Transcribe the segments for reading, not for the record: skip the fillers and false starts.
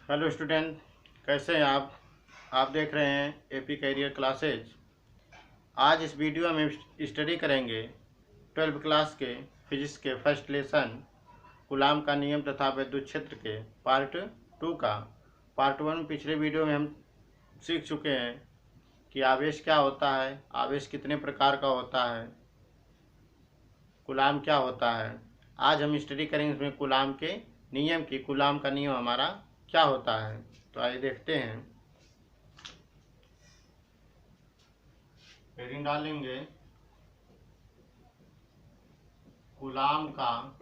Hello student, कैसे हैं आप देख रहे हैं एपी कैरियर क्लासेज। आज इस वीडियो में स्टडी करेंगे 12वीं क्लास के फिजिक्स के फर्स्ट लेसन कूलाम का नियम तथा विद्युत क्षेत्र के पार्ट 2 का। पार्ट 1 में पिछले वीडियो में हम सीख चुके हैं कि आवेश क्या होता है, आवेश कितने प्रकार का होता है, कूलाम क्या होता है। आज हम स्टडी करेंगे इसमें कूलाम के नियम की, कूलाम का नियम हमारा क्या होता है। तो आइए देखते हैं। हेडिंग डालेंगे कूलाम का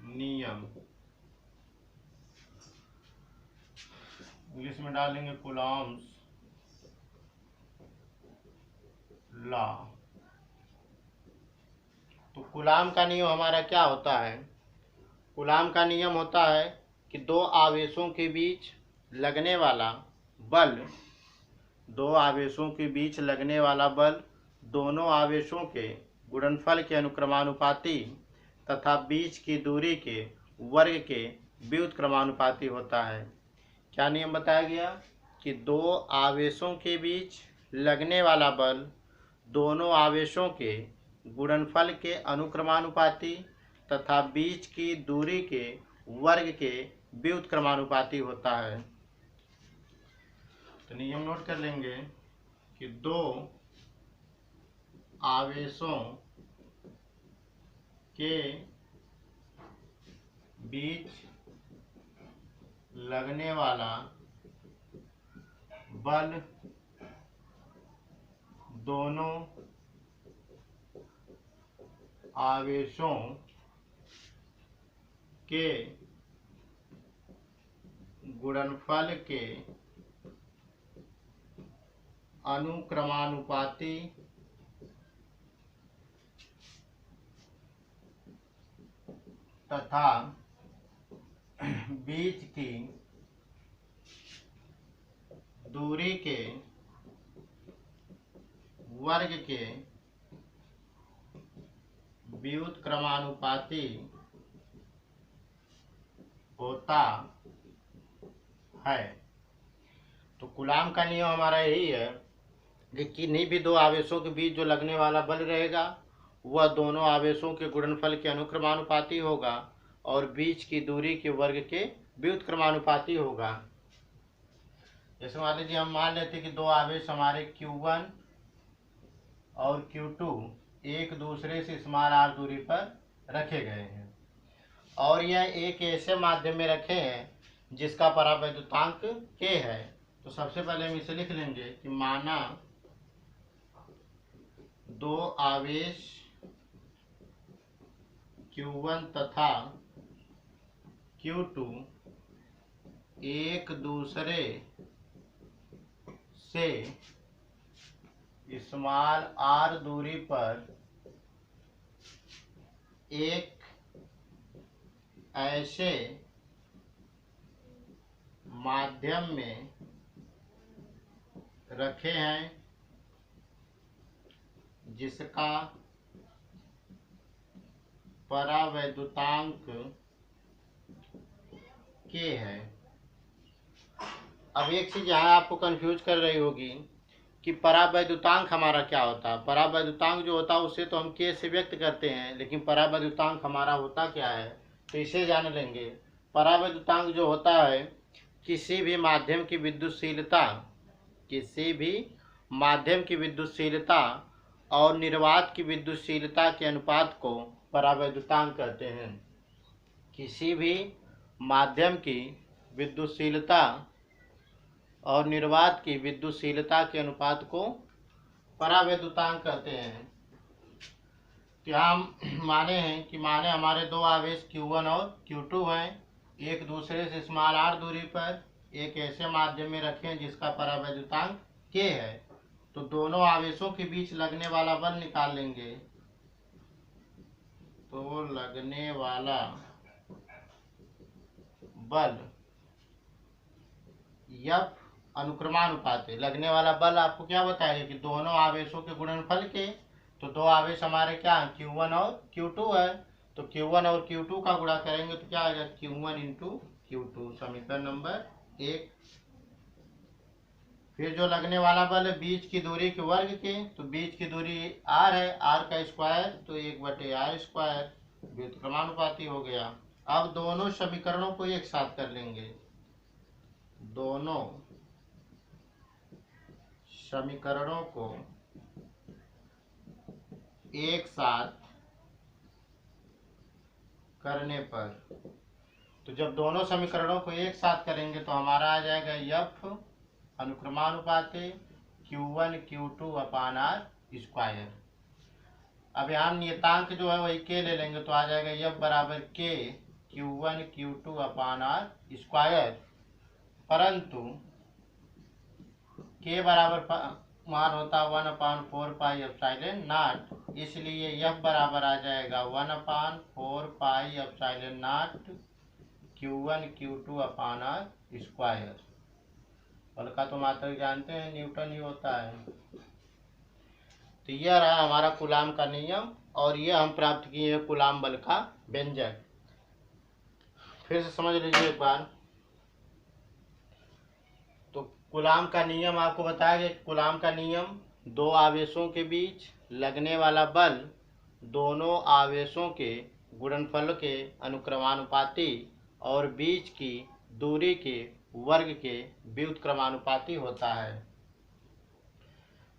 नियम, इंग्लिश में डालेंगे कूलॉम्स लॉ। तो कूलाम का नियम हमारा क्या होता है? कूलाम का नियम होता है कि दो आवेशों के बीच लगने वाला बल, दोनों आवेशों के गुणनफल के अनुक्रमानुपाती तथा बीच की दूरी के वर्ग के व्युत्क्रमानुपाती होता है। क्या नियम बताया गया कि दो आवेशों के बीच लगने वाला बल दोनों आवेशों के गुणनफल के अनुक्रमानुपाती तथा बीच की दूरी के वर्ग के व्युत्क्रमानुपाती होता है। तो नियम नोट कर लेंगे कि दो आवेशों के बीच लगने वाला बल दोनों आवेशों के गुणनफल के अनुक्रमानुपाती तथा बीच की दूरी के वर्ग के व्युत्क्रमानुपाती होता है। तो कूलाम का नियम हमारा यही है कि किन्हीं भी दो आवेशों के बीच जो लगने वाला बल रहेगा वह दोनों आवेशों के गुणनफल के अनुक्रमानुपाती होगा और बीच की दूरी के वर्ग के व्युत्क्रमानुपाती होगा। जैसे मान लीजिए हम मान लेते कि दो आवेश हमारे Q1 और Q2 एक दूसरे से r दूरी पर रखे गए हैं और यह एक ऐसे माध्यम में रखे हैं जिसका परावैद्युतांक K है। तो सबसे पहले हम इसे लिख लेंगे कि माना दो आवेश Q1 तथा Q2 एक दूसरे से r दूरी पर एक ऐसे माध्यम में रखे हैं जिसका परावैद्युतांक K है। अब एक चीज यहाँ आपको कंफ्यूज कर रही होगी कि परावैद्युतांक हमारा क्या होता है। परावैद्युतांक जो होता है उसे तो हम K से व्यक्त करते हैं, लेकिन परावैद्युतांक हमारा होता क्या है तो इसे जान लेंगे। परावैद्युतांक जो होता है किसी भी माध्यम की विद्युतशीलता और निर्वात की विद्युतशीलता के अनुपात को परावैद्युतांक कहते हैं। किसी भी माध्यम की विद्युतशीलता और निर्वात की विद्युतशीलता के अनुपात को परावैद्युतांक कहते हैं। तो हम माने हमारे दो आवेश Q1 और Q2 हैं, एक दूसरे से r दूरी पर एक ऐसे माध्यम में रखें जिसका परावैद्युतांक K है। तो दोनों आवेशों के बीच लगने वाला बल निकाल लेंगे। तो लगने वाला बल F अनुक्रमानुपात है। लगने वाला बल आपको क्या बताएगा कि दोनों आवेशों के गुणनफल के, तो दो आवेश हमारे क्या हैं Q1 और Q2 है, तो Q1 और Q2 का गुणा करेंगे तो क्या आएगा, Q1 इंटू Q2, समीकरण नंबर 1। फिर जो लगने वाला बल है बीच की दूरी के वर्ग के, तो बीच की दूरी r है, r का स्क्वायर तो 1/r², व्युत्क्रमानुपाती हो गया। अब दोनों समीकरणों को एक साथ कर लेंगे, दोनों समीकरणों को एक साथ करने पर, तो जब दोनों समीकरणों को एक साथ करेंगे तो हमारा आ जाएगा यफ अनुक्रमानुपाते Q1 Q2 अपान r²। अब यहाँ नियतांक जो है वही के ले लेंगे तो आ जाएगा यफ बराबर के Q1 Q2 अपान r², परंतु के बराबर मान होता है 1/4πε0, इसलिए यफ बराबर आ जाएगा 1/4πε0 Q1 Q2 अपान r²। बल का तो मात्रक जानते हैं न्यूटन ही होता है। तो यह रहा हमारा कूलाम का नियम, और यह हम प्राप्त किए हैं कूलाम बल का व्यंजक। फिर से समझ लीजिए एक बार। तो कूलाम का नियम आपको बताया गया। कूलाम का नियम, दो आवेशों के बीच लगने वाला बल दोनों आवेशों के गुणनफल के अनुक्रमानुपाती और बीच की दूरी के वर्ग के व्युत्क्रमानुपाती होता है।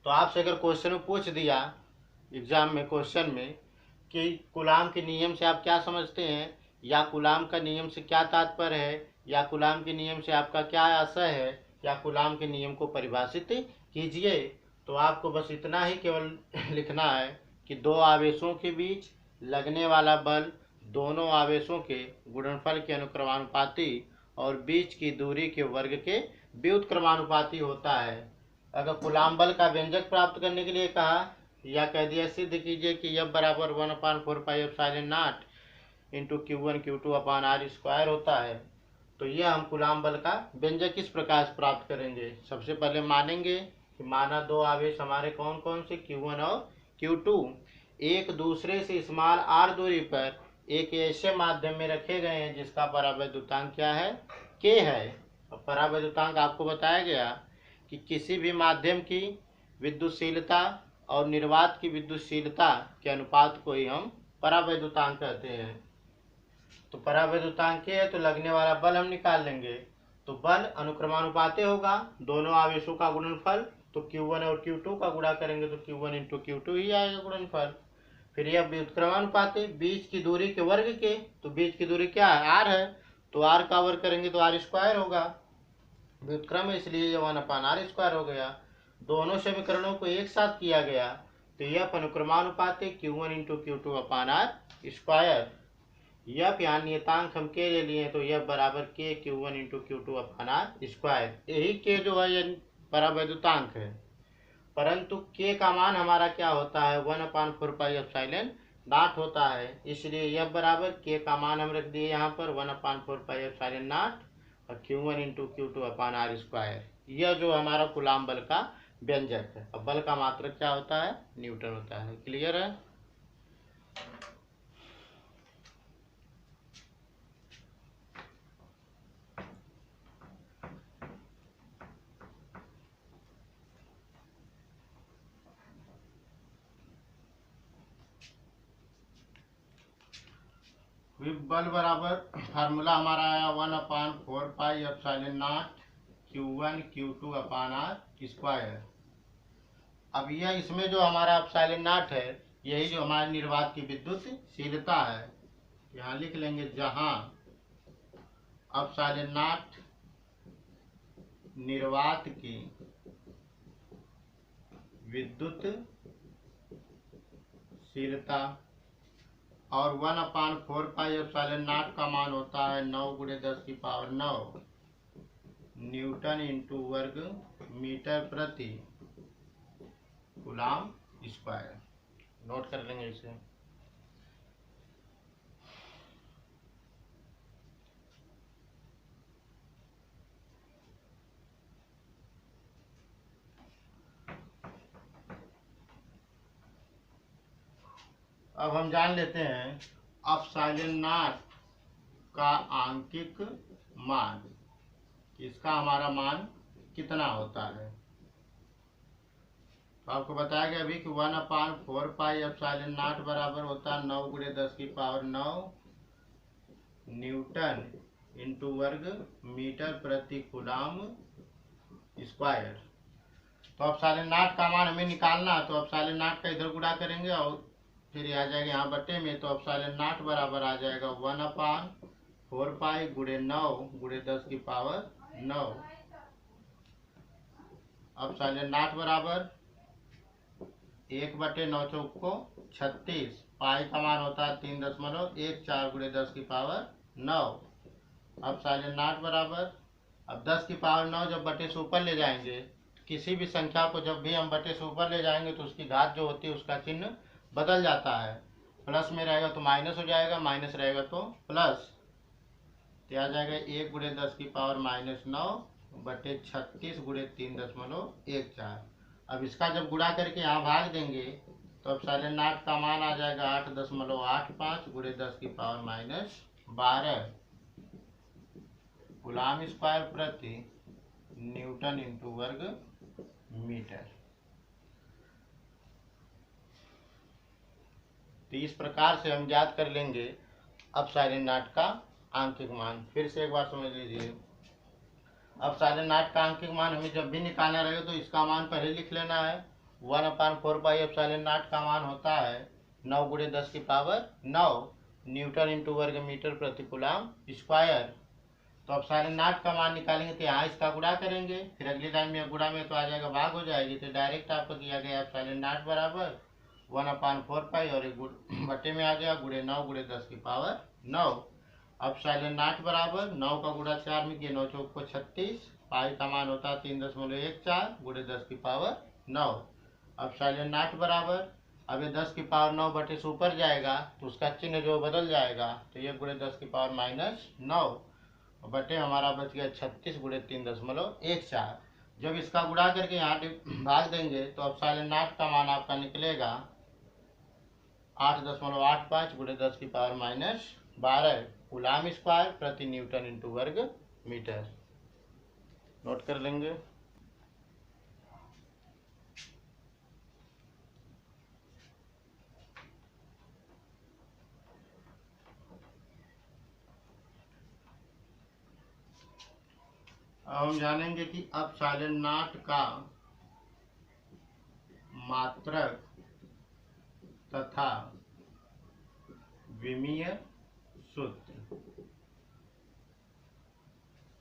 तो आपसे अगर क्वेश्चन में पूछ दिया एग्जाम में, क्वेश्चन में, कि कूलाम के नियम से आप क्या समझते हैं, या कूलाम का नियम से क्या तात्पर्य है, या कूलाम के नियम से आपका क्या आशय है, या कूलाम के नियम को परिभाषित कीजिए, तो आपको बस इतना ही केवल लिखना है कि दो आवेशों के बीच लगने वाला बल दोनों आवेशों के गुणनफल के अनुक्रमानुपाती और बीच की दूरी के वर्ग के व्युत्क्रमानुपाती होता है। अगर कूलाम बल का व्यंजक प्राप्त करने के लिए कहा, या कह दिया सिद्ध कीजिए कि यह बराबर 1/4πε0 इंटू Q1 Q2 अपान r² होता है, तो यह हम कूलाम बल का व्यंजक किस प्रकार से प्राप्त करेंगे। सबसे पहले मानेंगे कि माना दो आवेश हमारे कौन कौन से, Q1 और Q2, एक दूसरे से स्मॉल r दूरी पर एक ऐसे माध्यम में रखे गए हैं जिसका परावैद्युतांक क्या है, k है। और परावैद्युतांक आपको बताया गया कि किसी भी माध्यम की विद्युतशीलता और निर्वात की विद्युतशीलता के अनुपात को ही हम परावैद्युतांक कहते हैं। तो परावैद्युतांक के है तो लगने वाला बल हम निकाल लेंगे। तो बल अनुक्रमानुपाती होगा, दोनों आवेशों का गुणनफल, तो Q1 और Q2 का गुणा करेंगे तो Q1 इंटू Q2 ही आएगा गुणनफल। फिर यह व्युत्क्रमानुपाती बीच की दूरी के वर्ग के, तो बीच की दूरी क्या है, r है, तो r का वर्ग करेंगे तो r² होगा, व्युत्क्रम है इसलिए ये 1/r² हो गया। दोनों समीकरणों को एक साथ किया गया तो यह अनुक्रमानुपाती Q1 इंटू Q2 अपान r²। यह यहाँ नियतांक हम के ले लिए तो यह बराबर के Q1 इंटू Q2 अपान r²। यही के जो है यह परावैद्युतांक है, परंतु के का मान हमारा क्या होता है, 1/4πε0 होता है, इसलिए यह बराबर के का मान हम रख दिए यहाँ पर 1/4πε0 और Q1 इंटू Q2 अपान r²। यह जो हमारा कूलाम बल का व्यंजक है। अब बल का मात्रक क्या होता है, न्यूटन होता है। क्लियर है। बल बराबर फार्मूला हमारा आया 1/4πε0 Q1 Q2 अपान r²। अब यह इसमें जो हमारा ε0 है, यही जो हमारे निर्वात की विद्युतशीलता है, यहाँ लिख लेंगे, जहाँ ε0 निर्वात की विद्युतशीलता और 1/4πε0 का मान होता है 9 × 10⁹ न्यूटन इंटू वर्ग मीटर प्रति कूलाम स्क्वायर। नोट कर लेंगे इसे। अब हम जान लेते हैं एप्सिलॉन नॉट का आंकिक मान, इसका हमारा मान कितना होता है। तो आपको बताया गया अभी कि 1/4 पाई एप्सिलॉन नॉट बराबर होता है 9 × 10⁹ न्यूटन इंटू वर्ग मीटर प्रति कूलम स्क्वायर। तो एप्सिलॉन नॉट का मान हमें निकालना है, तो एप्सिलॉन नॉट का इधर गुणा करेंगे और फिर आ जाएगा यहाँ बटे में, तो एप्सिलॉन नॉट बराबर आ जाएगा 1/4 पाई × 9 × 10⁹ एप्सिलॉन नॉट बराबर 1/9 चौको 36, पाई का मान होता है 3.14 × 10⁹ एप्सिलॉन नॉट बराबर, अब 10⁹ जब बटे से ऊपर ले जाएंगे, किसी भी संख्या को जब भी हम बटे से ऊपर ले जाएंगे तो उसकी घात जो होती है उसका चिन्ह बदल जाता है, प्लस में रहेगा तो माइनस हो जाएगा, माइनस रहेगा तो प्लस, तो आ जाएगा 1 × 10⁻⁹ बटे 36 × 3.14। अब इसका जब गुणा करके यहाँ भाग देंगे तो एप्सिलॉन नॉट का मान आ जाएगा 8.85 × 10⁻12 कूलम स्क्वायर प्रति न्यूटन इंटू वर्ग मीटर। तो इस प्रकार से हम याद कर लेंगे एप्सिलॉन नॉट का आंकिक मान। फिर से एक बार समझ लीजिए, एप्सिलॉन नॉट का आंकिक मान हमें जब भी निकालना रहेगा तो इसका मान पहले लिख लेना है। 1/4 पाई एप्सिलॉन नॉट का मान होता है 9 × 10⁹ न्यूटन इंटू वर्ग मीटर प्रति कूलम स्क्वायर। तो एप्सिलॉन नॉट का मान निकालेंगे तो यहाँ इसका गुणा करेंगे, फिर अगली लाइन में गुणा में तो आ जाएगा भाग हो जाएगी, तो डायरेक्ट आपको किया गया एप्सिलॉन नॉट बराबर 1/4 पाई और एक बटे में आ गया × 9 × 10⁹ एप्सिलॉन नॉट बराबर 9 का गुणा 4 में किया 9 चौको 36, पाई का मान होता है 3.14 × 10⁹ एप्सिलॉन नॉट बराबर, अब ये 10⁹ बटे से ऊपर जाएगा तो उसका चिन्ह जो बदल जाएगा, तो ये × 10⁻⁹ बटे हमारा बच गया 36 × 3.14। जब इसका गुणा करके यहाँ भाग देंगे तो एप्सिलॉन नॉट का मान आपका निकलेगा 8.85 × 10⁻12 कूलम स्क्वायर प्रति न्यूटन इंटू वर्ग मीटर। नोट कर लेंगे। अब हम जानेंगे कि एप्सिलॉन नॉट का मात्रक तथा विमीय सूत्र।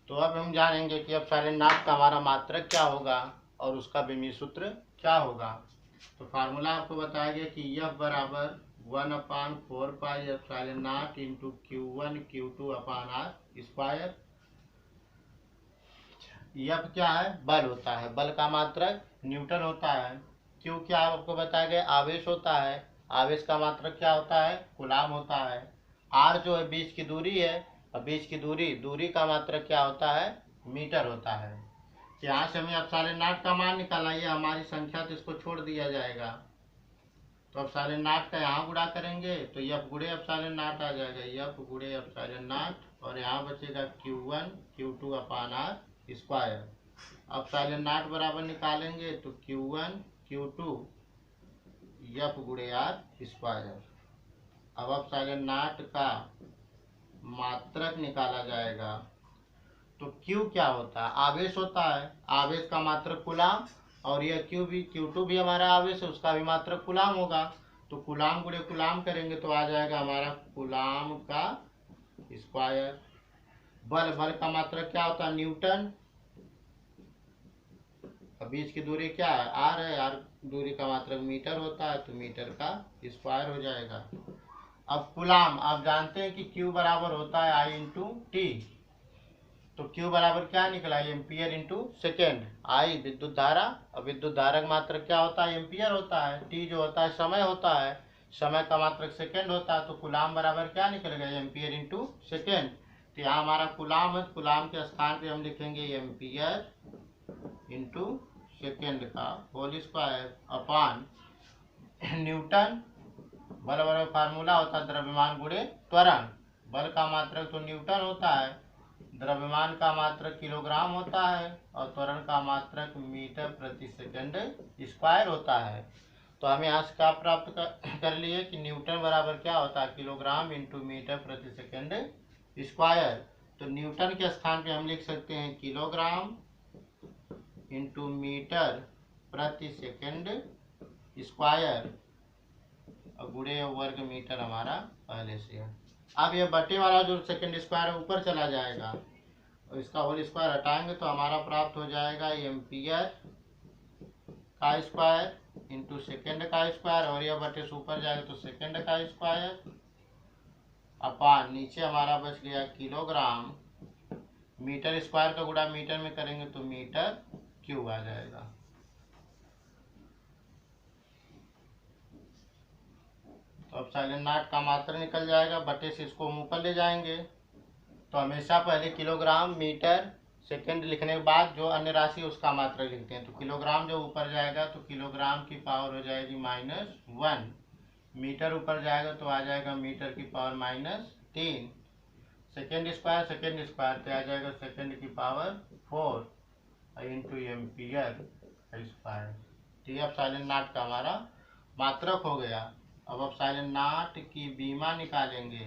तो अब हम जानेंगे कि एप्सिलॉन नॉट का हमारा मात्रक क्या होगा और उसका विमीय सूत्र क्या होगा। तो फार्मूला आपको बताया गया कि F बराबर 1/4 pi epsilon not into Q1 Q2 upon R square. F क्या है? बल होता है, बल का मात्रक न्यूटन होता है। Q क्या आपको बताया गया? आवेश होता है, आवेश का मात्रक क्या होता है? कूलम होता है। R जो है बीच की दूरी है, और बीच की दूरी का मात्रक क्या होता है? मीटर होता है। यहाँ से हमें एप्सिलॉन नॉट का मान निकालना, ये हमारी संख्या तो इसको छोड़ दिया जाएगा, तो एप्सिलॉन नॉट का यहाँ गुणा करेंगे तो F × एप्सिलॉन नॉट आ जाएगा, F × एप्सिलॉन नॉट, और यहाँ बचेगा Q1 Q2 upon R square. Epsilon not बराबर निकालेंगे तो Q1 Q2 F × R square. अब एप्सिलॉन नॉट का मात्रक निकाला जाएगा, तो Q क्या होता है? आवेश होता है, आवेश का मात्रक कूलम, और यह Q2 भी हमारा आवेश है, उसका भी मात्रक कूलम होगा, तो कूलम × कूलम करेंगे तो आ जाएगा हमारा कूलम का स्क्वायर। बल का मात्रक क्या होता है? न्यूटन। बीच की दूरी क्या है? R है, R दूरी का मात्रक मीटर होता है, तो मीटर का स्क्वायर हो जाएगा। अब कूलम आप जानते हैं कि Q बराबर होता है I × T, तो Q बराबर क्या निकला? Ampere into second. I विद्युत धारा, और विद्युत धारा का मात्रक क्या होता है? एम्पियर होता है। T जो होता है समय होता है, समय का मात्रक सेकेंड होता है, तो कूलम बराबर क्या निकलेगा? Ampere into second. तो यहाँ हमारा कूलम है, कूलम के स्थान पे हम लिखेंगे एम्पियर इंटू सेकेंड का होल स्क्वायर अपान न्यूटन बल बराबर फार्मूला होता है द्रव्यमान गुणे त्वरण। बल का मात्रक तो न्यूटन होता है, द्रव्यमान का मात्रक किलोग्राम होता है और त्वरण का मात्रक मीटर प्रति सेकंड स्क्वायर होता है। तो हम यहाँ से क्या प्राप्त कर लिए कि न्यूटन बराबर क्या होता है, किलोग्राम इंटू मीटर प्रति सेकंड स्क्वायर। तो न्यूटन के स्थान पे हम लिख सकते हैं किलोग्राम इंटू मीटर प्रति सेकंड स्क्वायर और गुणे वर्ग मीटर हमारा पहले से है। अब ये बटे वाला जो सेकंड स्क्वायर है ऊपर चला जाएगा और इसका होल स्क्वायर हटाएंगे तो हमारा प्राप्त हो जाएगा एम्पियर का स्क्वायर इंटू सेकंड का स्क्वायर, और यह बटे से ऊपर जाएगा तो सेकंड का स्क्वायर अपान नीचे हमारा बच गया किलोग्राम, मीटर स्क्वायर का गुणा मीटर में करेंगे तो मीटर क्यूब आ जाएगा। तो अब साइलेंट नाट का मात्रा निकल जाएगा, बटे से इसको हम ऊपर ले जाएंगे तो हमेशा पहले किलोग्राम मीटर सेकंड लिखने के बाद जो अन्य राशि उसका मात्रा लिखते हैं। तो किलोग्राम जो ऊपर जाएगा तो किलोग्राम की पावर हो जाएगी -1, मीटर ऊपर जाएगा तो आ जाएगा मीटर की पावर -3, सेकंड स्क्वायर पे आ जाएगा सेकंड की पावर 4 इंटू एम्पियर स्क्वायर। तो ये अब साइलेंट नाट का हमारा मात्रक हो गया। अब साइलेंट नाट की बीमा निकालेंगे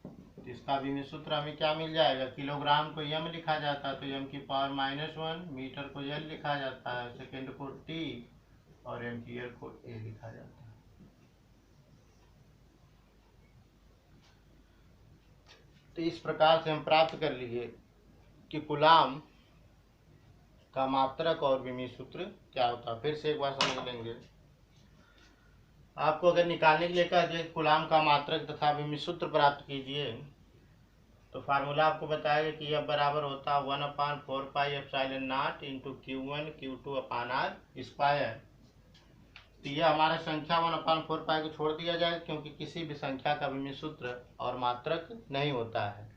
तो इसका बीमी सूत्र हमें क्या मिल जाएगा, किलोग्राम को यम लिखा जाता है तो यम की पावर -1, मीटर को एल लिखा जाता है, सेकंड को टी और एम्पियर को ए लिखा जाता है। तो इस प्रकार से हम प्राप्त कर लिए कि कूलाम का मात्रक और विमी सूत्र क्या होता है। फिर से एक बार समझ लेंगे। आपको अगर निकालने के लिए कहा जाए कूलाम का मात्रक तथा विमी सूत्र प्राप्त कीजिए तो फार्मूला आपको बताएगा कि यह बराबर होता है 1/4πε0 into Q1 Q2 upon R square. तो यह हमारा संख्या 1/4π को छोड़ दिया जाए क्योंकि किसी भी संख्या का विमी सूत्र और मात्रक नहीं होता है।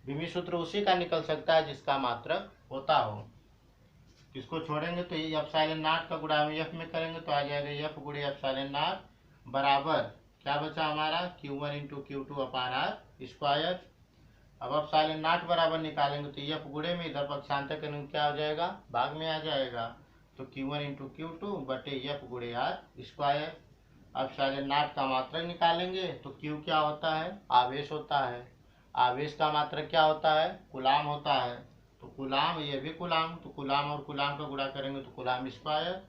विमी सूत्र उसी का निकल सकता है जिसका मात्रक होता हो। इसको छोड़ेंगे तो ये ε0 का गुणा हम एफ में करेंगे तो आ जाएगा एफ गुणे ε0 बराबर क्या बचा हमारा Q1 into Q2 upon R square. अब ε0 बराबर निकालेंगे तो एफ गुणे में इधर पक्षांतर करेंगे क्या हो जाएगा, भाग में आ जाएगा तो Q1 इंटू Q2 बटे एफ गुणे आर स्क्वायर। अब ε0 का मात्रक निकालेंगे तो Q क्या होता है, आवेश होता है, आवेश का मात्रक क्या होता है, कूलाम होता है। तो कूलाम, ये भी कूलाम, तो कूलाम और कूलाम का गुणा करेंगे तो कूलाम स्क्वायर।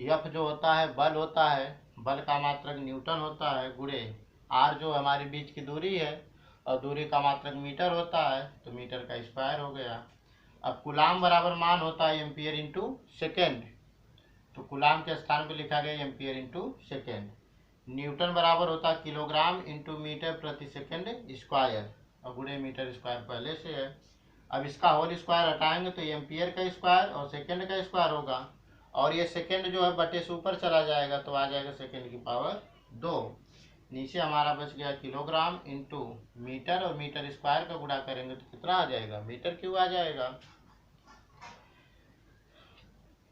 एफ जो होता है बल होता है, बल का मात्रक न्यूटन होता है, गुणे आर जो हमारे बीच की दूरी है और दूरी का मात्रक मीटर होता है तो मीटर का स्क्वायर हो गया। अब कूलाम बराबर मान होता है एम्पियर इंटू सेकेंड, तो कूलाम के स्थान पर लिखा गया एम्पियर इंटू सेकेंड। न्यूटन बराबर होता है किलोग्राम इंटू मीटर प्रति सेकेंड स्क्वायर और गुणे मीटर स्क्वायर पहले से है। अब इसका होल स्क्वायर हटाएंगे तो एम्पियर का स्क्वायर और सेकेंड का स्क्वायर होगा और ये सेकेंड जो है बटे से ऊपर चला जाएगा तो आ जाएगा सेकेंड की पावर 2। नीचे हमारा बच गया किलोग्राम इंटू मीटर और मीटर स्क्वायर का गुणा करेंगे तो कितना आ जाएगा, मीटर क्यूब आ जाएगा।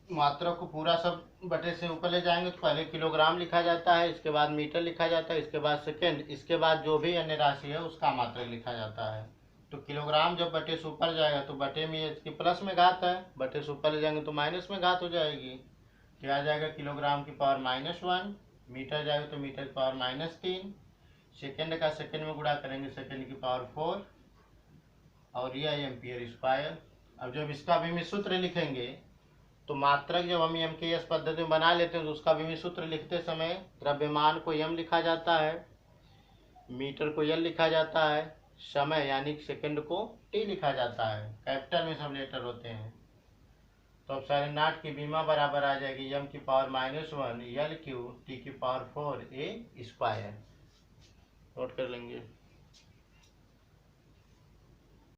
मात्रा को पूरा सब बटे से ऊपर ले जाएंगे तो पहले किलोग्राम लिखा जाता है, इसके बाद मीटर लिखा जाता है, इसके बाद सेकेंड, इसके बाद जो भी अन्य राशि है उसका मात्रक लिखा जाता है। तो किलोग्राम जब बटे से ऊपर जाएगा तो बटे में इसकी प्लस में घात है, बटे से ऊपर ले जाएंगे तो माइनस में घात हो जाएगी। क्या आ जाएगा, किलोग्राम की पावर -1, मीटर जाएगा तो मीटर की पावर -3, सेकेंड का सेकेंड में गुणा करेंगे सेकेंड की पावर 4 और यह एम्पियर स्क्वायर। अब जब इसका भी सूत्र लिखेंगे तो मात्रक जब हम एमकेएस पद्धति में बना लेते हैं तो उसका विमी सूत्र लिखते समय द्रव्यमान को एम लिखा जाता है, मीटर को एल लिखा जाता है, समय यानी सेकंड को टी लिखा जाता है, कैपिटल में सब लेटर होते हैं। तो अब साइलेंट की बीमा बराबर आ जाएगी एम की पावर -1 एल क्यू टी की पावर 4 ए स्क्वायर। नोट कर लेंगे।